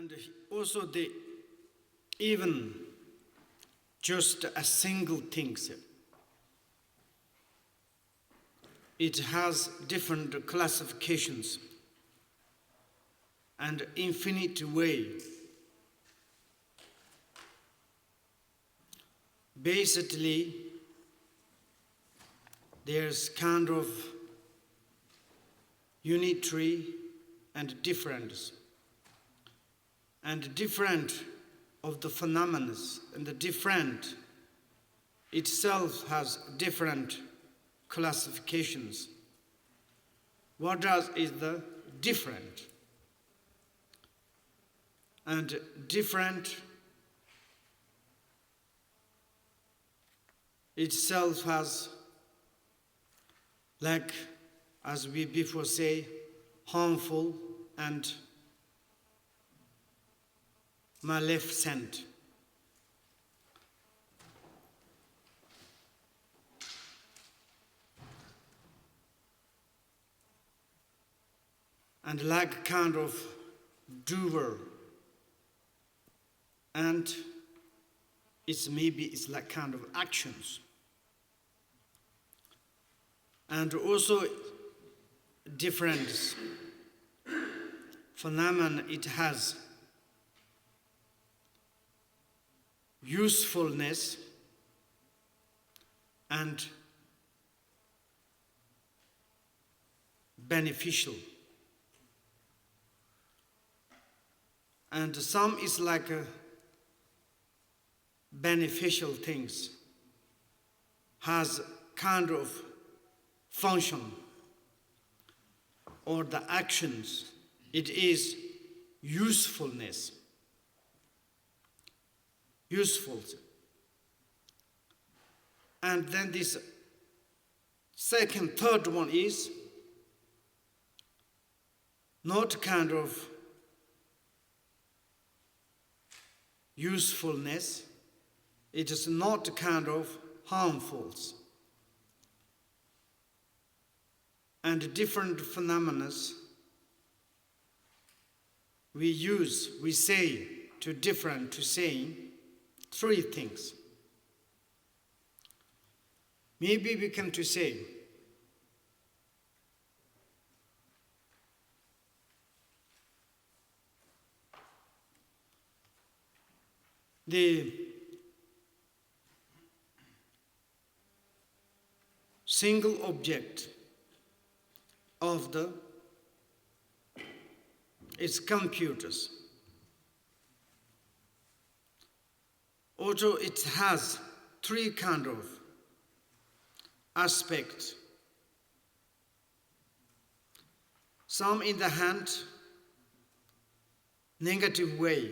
And also even just a single thing, it has different classifications and infinite way. Basically, there's kind of unitary and difference. And different of the phenomena, and the different itself has different classifications. What does is the different? And different itself has, like as we before say, harmful and maleficent. And like kind of doer, and it's like kind of actions. And also different phenomenon it has. Usefulness and beneficial. And some is like beneficial things, has kind of function, or the actions, it is usefulness. Useful. And then this third one is not kind of usefulness, it is not kind of harmful. And different phenomena we say to saying three things. Maybe we come to say, the single object of its computers. Also, it has three kind of aspects. Some in the hand, negative way,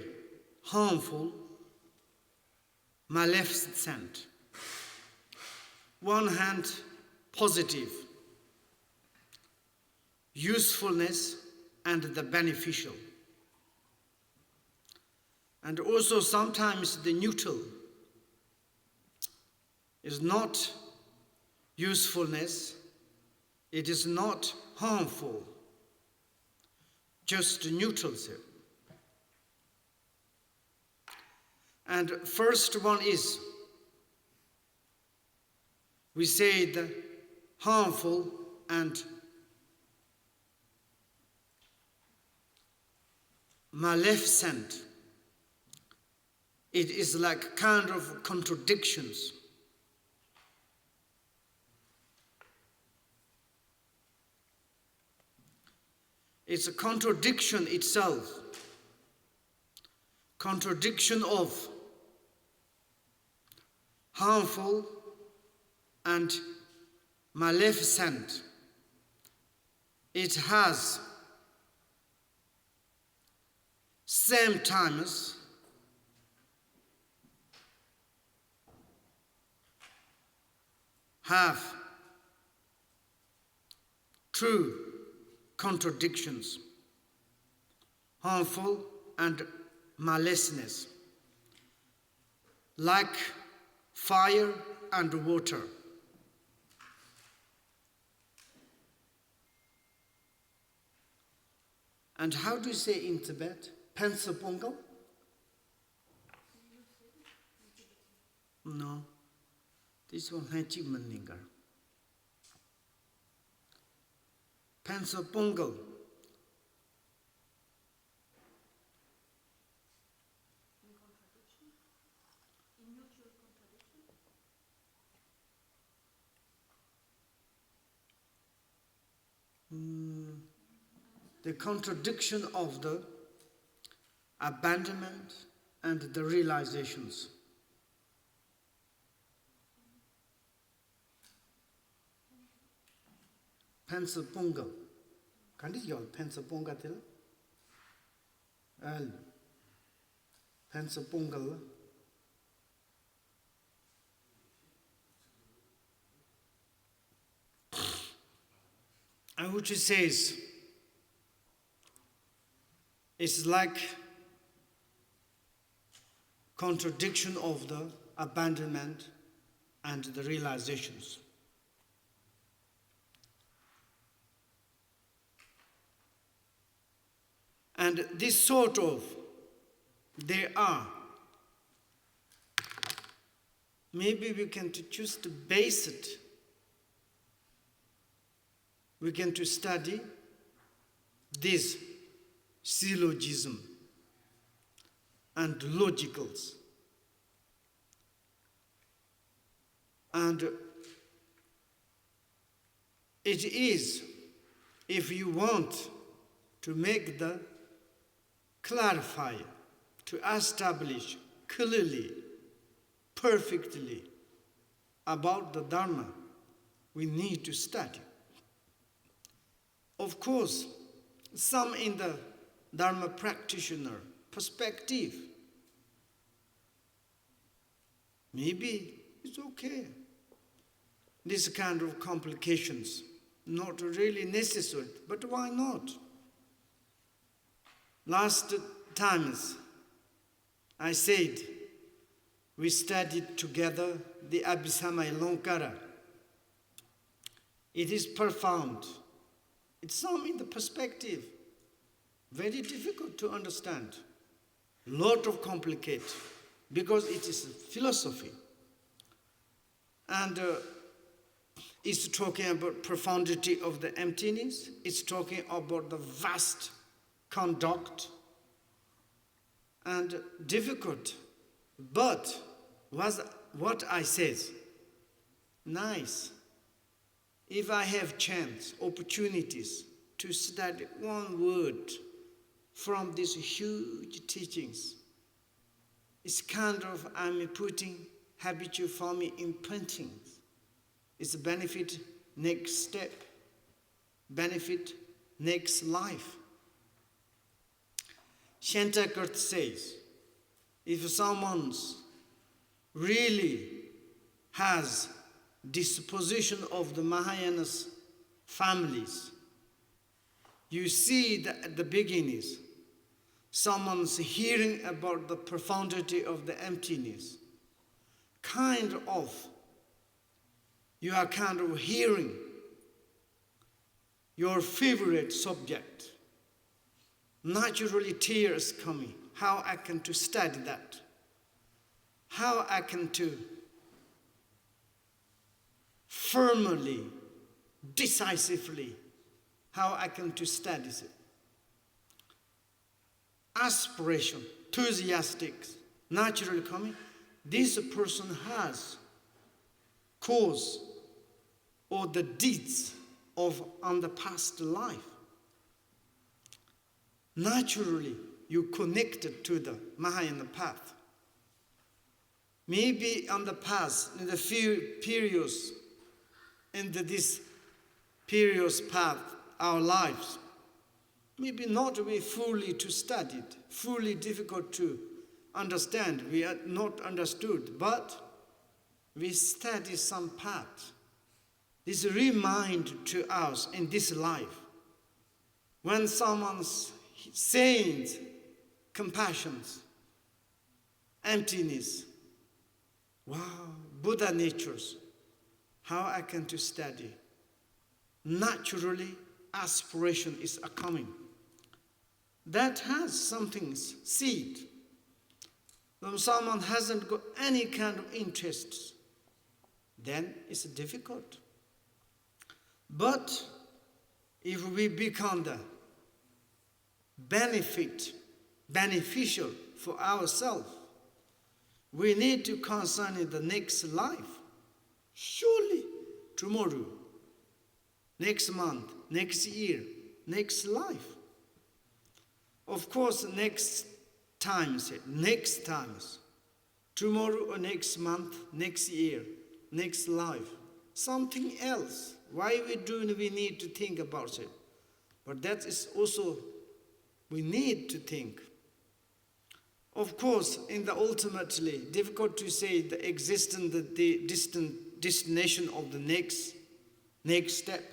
harmful, maleficent. One hand, positive, usefulness and the beneficial. And also sometimes the neutral is not usefulness, it is not harmful, just neutral. And first one is, we say the harmful and maleficent. It is like kind of contradictions. It's a contradiction itself. Contradiction of harmful and maleficent. It has same times have true contradictions, harmful and maliciousness, like fire and water. And how do you say in Tibet? Pensa Pongal? No. This one Hachi Maningar. Pensa Pongal. The contradiction of the abandonment and the realizations. Pensa Pongal. Can you Pensa Pongal? Pensa Pongal. And which it says, it's like contradiction of the abandonment and the realizations. And this sort of, there are, maybe we can choose to base it. We can to study this syllogism and logicals. And it is, if you want to make the clarify, to establish clearly, perfectly about the Dharma, we need to study. Of course, some in the Dharma practitioner perspective, maybe it's okay. This kind of complications, not really necessary, but why not? Last times, I said, we studied together the Abhisama Lonkara. It is profound. It's some in the perspective, very difficult to understand. Lot of complicate, because it is a philosophy. And it's talking about profundity of the emptiness. It's talking about the vast conduct and difficult. But what I says, nice. If I have chance, opportunities to study one word from these huge teachings, it's kind of I'm putting habitual for me in paintings. It's a benefit next step, benefit next life. Shantakart says, if someone's really has disposition of the Mahayana's families, you see that at the beginnings, someone's hearing about the profundity of the emptiness. You are kind of hearing your favorite subject. Naturally tears coming. How I can to study that? How I can to firmly, decisively, how I can to study it? Aspiration, enthusiastic, naturally coming. This person has cause or the deeds of on the past life. Naturally, you connected to the Mahayana path. Maybe on the past, in the few periods, in this period's path, our lives, maybe not we fully to study it, fully difficult to understand. We are not understood, but we study some part. This remind to us in this life. When someone's saying compassion, emptiness, wow, Buddha natures, how I can to study. Naturally, aspiration is a coming. that has something seed. When someone hasn't got any kind of interests, then it's difficult. But if we become the beneficial for ourselves, we need to concern in the next life. Surely tomorrow, next month, next year, next life. Of course, next times, tomorrow or next month, next year, next life, something else. Why we need to think about it. But that is also, we need to think. Of course, in the ultimately, difficult to say the existence, the distant destination of the next step.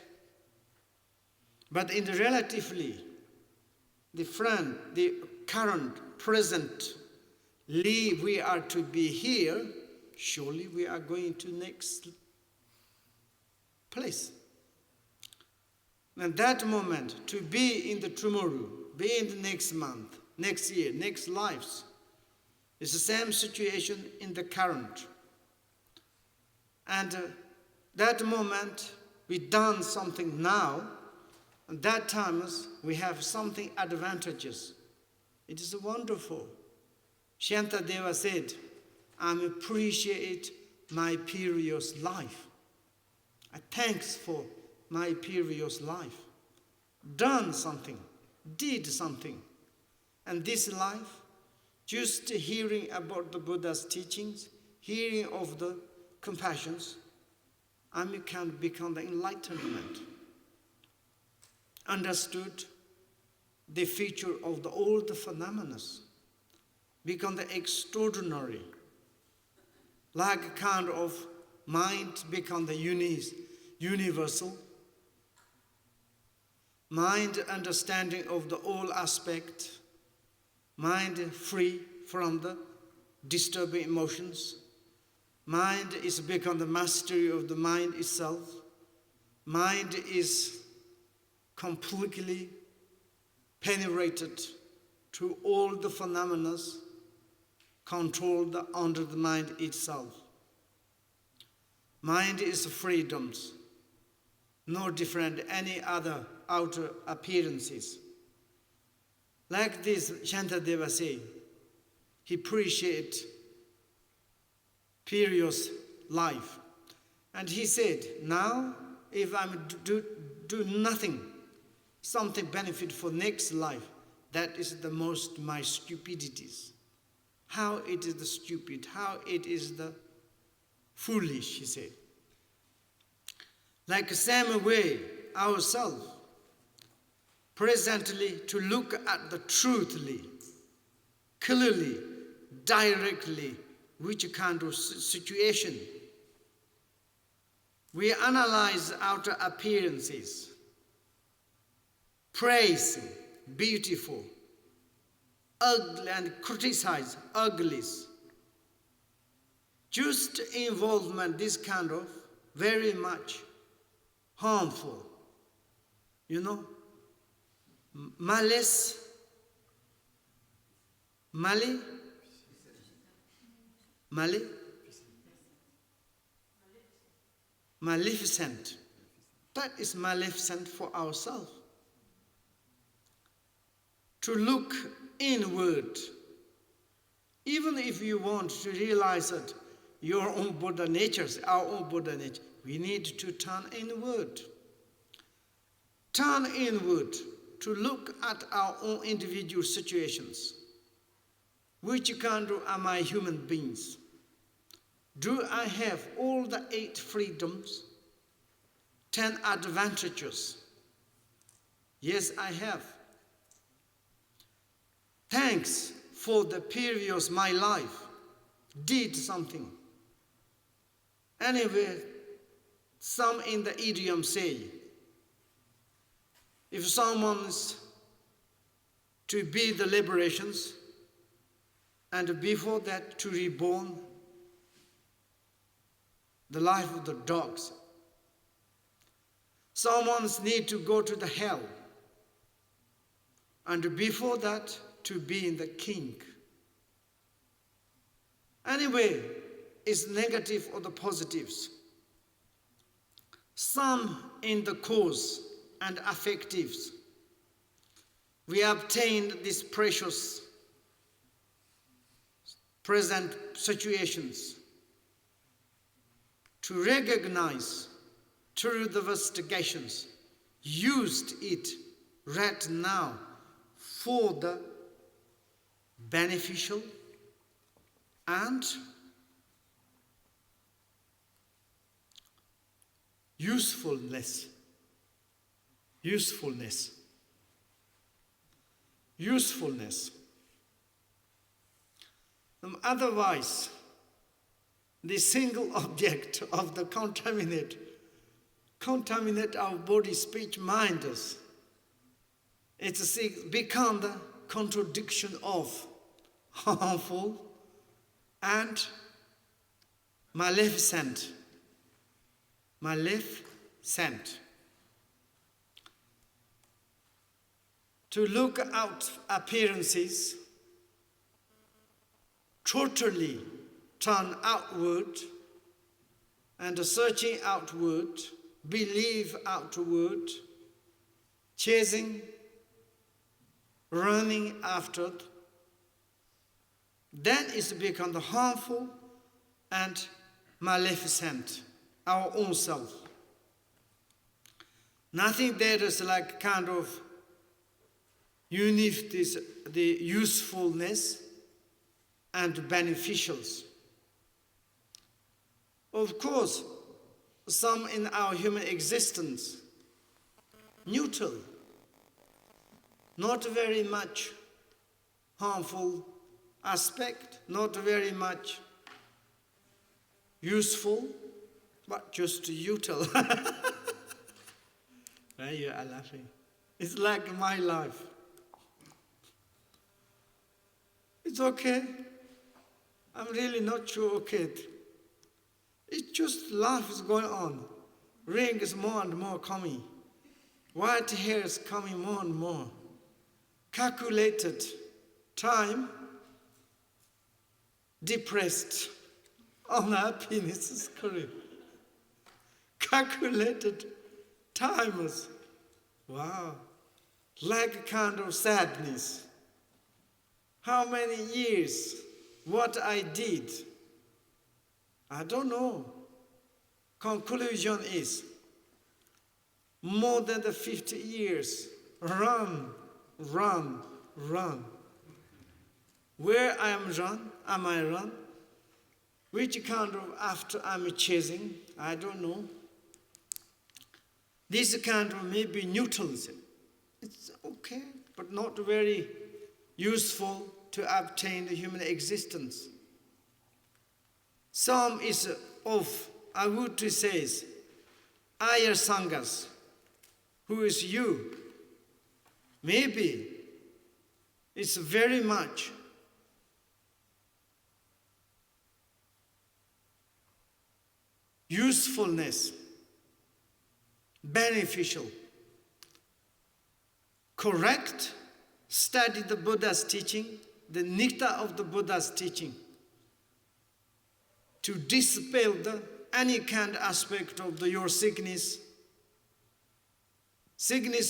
But in the relatively, the current, present, we are to be here, surely we are going to next place. And that moment, to be in the tomorrow, be in the next month, next year, next lives, is the same situation in the current. And that moment, we done something now, and that time we have something advantageous. It is wonderful. Shantadeva said, I appreciate my previous life. I thanks for my previous life. Done something, did something. And this life, just hearing about the Buddha's teachings, hearing of the compassions, I can become the enlightenment. Understood the feature of all the phenomena, become the extraordinary, like a kind of mind become the universal, mind understanding of the all aspect, mind free from the disturbing emotions, mind is become the mastery of the mind itself, mind is completely penetrated to all the phenomena controlled under the mind itself. Mind is freedoms, no different any other outer appearances. Like this, Shantadeva said, he appreciated previous life. And he said, now if I do nothing, something benefit for next life, that is the most my stupidities. How it is the stupid, how it is the foolish, he said. Like the same way, ourselves, presently to look at the truthly, clearly, directly, which kind of situation. We analyze outer appearances, praising, beautiful, ugly, and criticize uglies. Just involvement, this kind of very much harmful. Malice, maleficent. That is maleficent for ourselves. To look inward, even if you want to realize that your own Buddha nature, our own Buddha nature, we need to turn inward. Turn inward to look at our own individual situations. Which kind of am I human beings? Do I have all the 8 freedoms, 10 advantages? Yes, I have. Thanks for the previous my life, did something. Anyway, some in the idiom say, if someone's to be the liberations, and before that to reborn the life of the dogs. Someone's need to go to the hell. and before that to be in the king. Anyway, it's negative or the positives. Some in the cause and affectives. We obtained these precious present situations to recognize through the investigations, used it right now for the beneficial and usefulness. Otherwise, the single object of the contaminate our body, speech, mind. It's become the contradiction of harmful and maleficent. To look out appearances, totally turn outward and searching outward, believe outward, chasing, running after, then it's become the harmful and maleficent, our own self. Nothing there is like kind of unif the usefulness and beneficials. Of course, some in our human existence, neutral, not very much harmful aspect, not very much useful, but just neutral. You are laughing. It's like my life. It's okay. I'm really not sure okay. It's just life is going on. Ring is more and more coming. White hair is coming more and more. Calculated time, depressed, unhappiness is correct. Calculated timers, wow, like a kind of sadness. How many years, what I did, I don't know. Conclusion is, more than the 50 years, run. Where am I run? Which kind of after I'm chasing, I don't know. This kind of maybe neutral. It's okay, but not very useful to obtain the human existence. Some is of, I would say, higher sanghas, who is you. Maybe it's very much usefulness, beneficial, correct, study the Buddha's teaching, the nectar of the Buddha's teaching, to dispel any kind of aspect of your sickness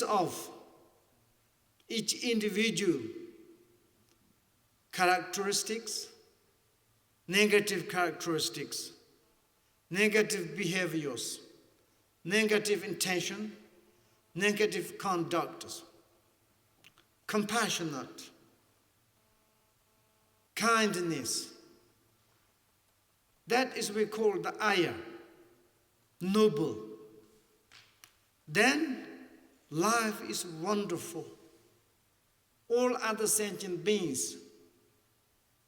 of each individual characteristics, negative behaviors, negative intention, negative conduct, compassionate, kindness. That is we call the ayah, noble. Then life is wonderful. All other sentient beings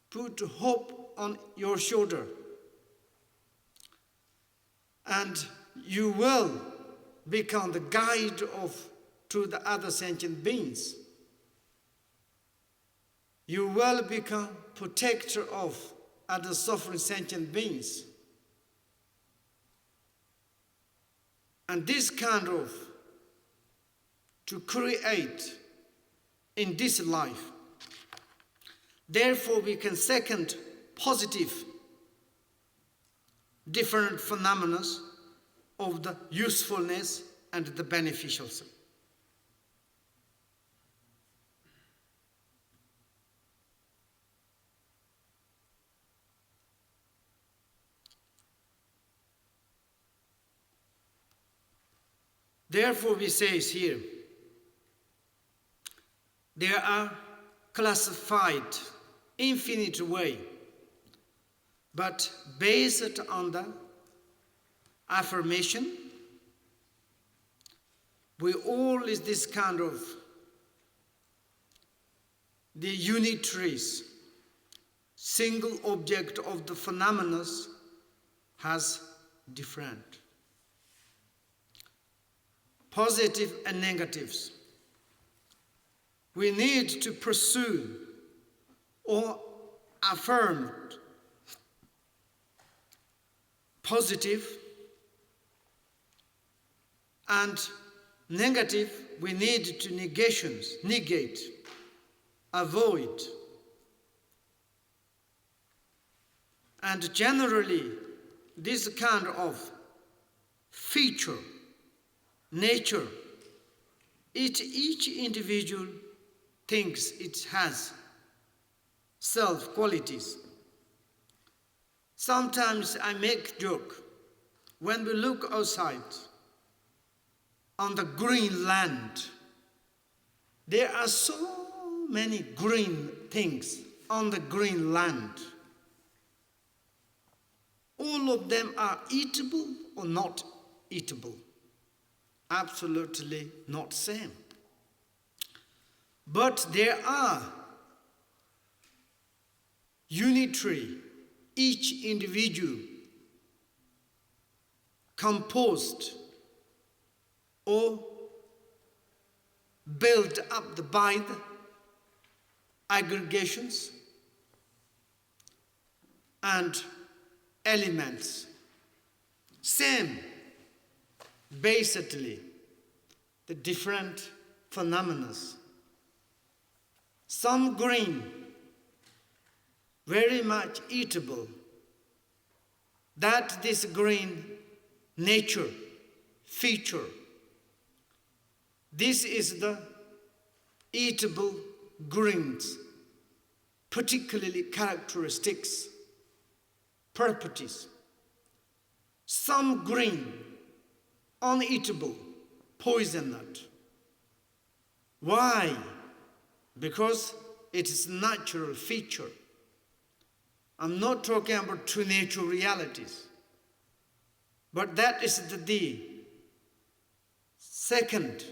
put hope on your shoulder, and you will become the guide to the other sentient beings. You will become protector of other suffering sentient beings. And this kind of to create in this life. Therefore, we can second positive different phenomena of the usefulness and the beneficial. Therefore, we say here, there are classified infinite way, but based on the affirmation, we all is this kind of the unitaries, single object of the phenomena has different positive and negatives. We need to pursue or affirm positive, and negative we need to negate, avoid. And generally, this kind of feature, nature, each individual thinks it has self-qualities. Sometimes I make joke, when we look outside on the green land, there are so many green things on the green land. All of them are eatable or not eatable. Absolutely not same. But there are unitary, each individual composed or built up by the aggregations and elements. Same, basically, the different phenomena. Some green, very much eatable. That this green nature, feature, this is the eatable greens, particularly characteristics, properties. Some green, uneatable, poison nut. Why? Because it is natural feature. I'm not talking about two natural realities. But that is the second,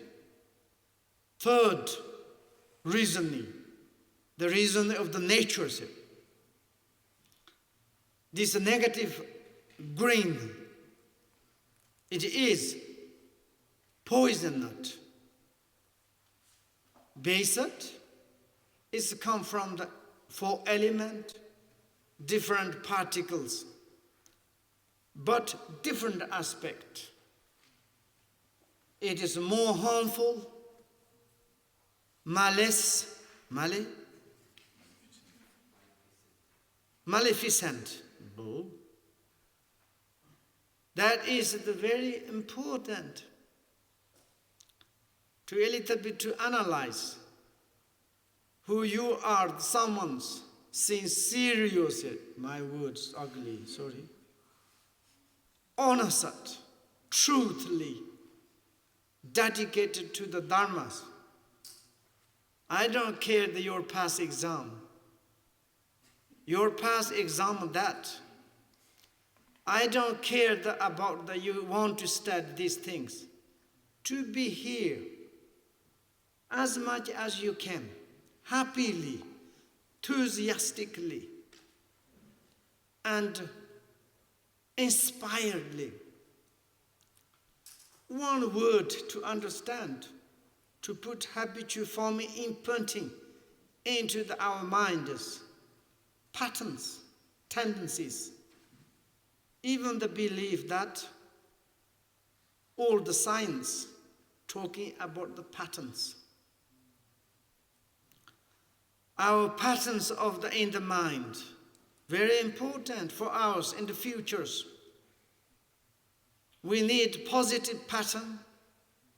third reasoning, the reason of the nature. This negative green, it is poison nut. Based is come from the four element, different particles, but different aspect. It is more harmful, maleficent. That is the very important to a little bit to analyze who you are, someone's serious, my words ugly, sorry, honest, truthfully dedicated to the Dharmas. I don't care your past exam. Your past exam that. I don't care about that you want to study these things. To be here as much as you can, happily, enthusiastically, and inspiredly. One word to understand, to put habitual forming imprinting into our minds, patterns, tendencies, even the belief that all the science talking about the patterns. our patterns in the mind, very important for us in the futures. We need positive pattern,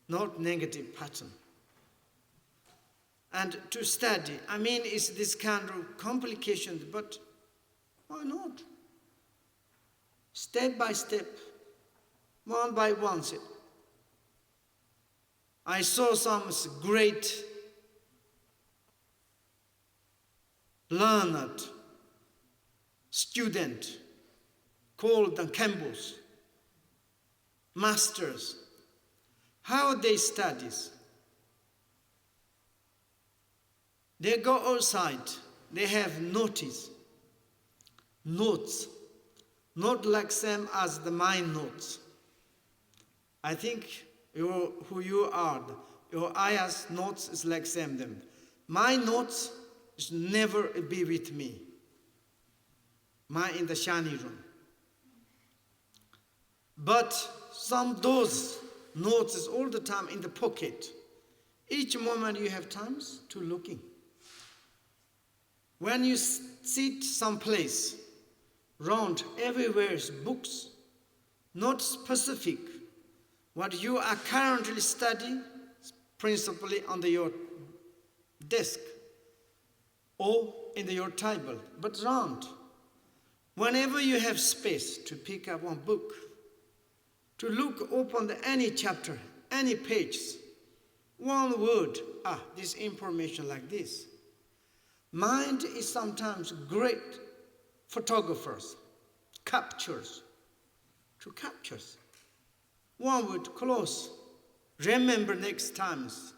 not negative pattern. And to study, it's this kind of complication, but why not? Step by step, one by one. I saw some great learned student called the Campbells, masters. How they study? They go outside, they have notes, not like same as the mind notes. I think who you are, your ayah's notes is like same them. My notes is never be with me. Mine in the shani room. But some those notes is all the time in the pocket. Each moment you have times to looking. When you sit someplace, round everywhere is books, not specific. What you are currently studying, principally on your desk or in your table, but round. Whenever you have space to pick up one book, to look open any chapter, any page, one word, this information like this. Mind is sometimes great photographers, captures. One word close, remember next times.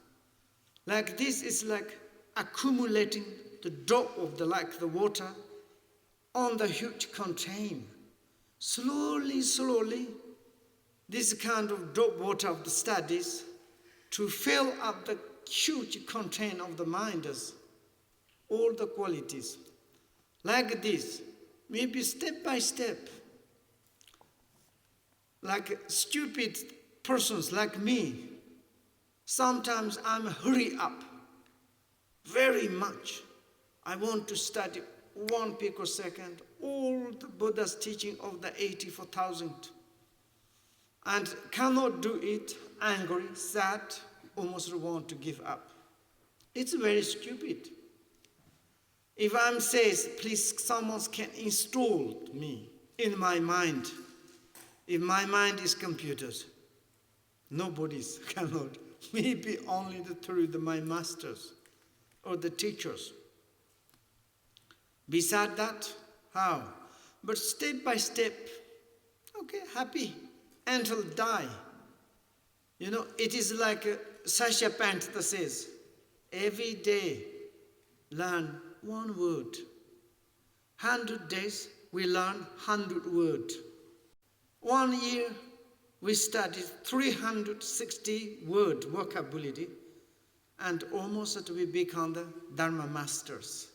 Like this is like accumulating the drop of the water on the huge container. Slowly, this kind of drop water of the studies to fill up the huge container of the minders, all the qualities. Like this, maybe step by step. Like stupid persons like me, sometimes I'm hurry up very much. I want to study 1 picosecond, all the Buddha's teaching of the 84,000. And cannot do it, angry, sad, almost want to give up. It's very stupid. If I'm says, please someone can install me in my mind. If my mind is computers, nobody cannot. Maybe only through my masters or the teachers. Beside that, how? But step by step, okay, happy until die. It is like Sasha Panther says, every day learn one word. 100 days we learn 100 words. 1 year we studied 360 word vocabulary, and almost we become the Dharma masters.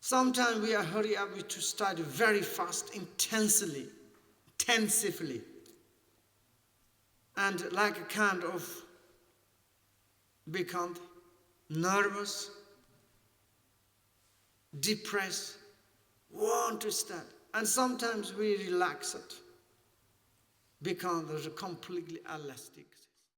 Sometimes we are hurry up to study very fast, intensively, and like a kind of become nervous, depressed, want to study. And sometimes we relax it, become completely elastic.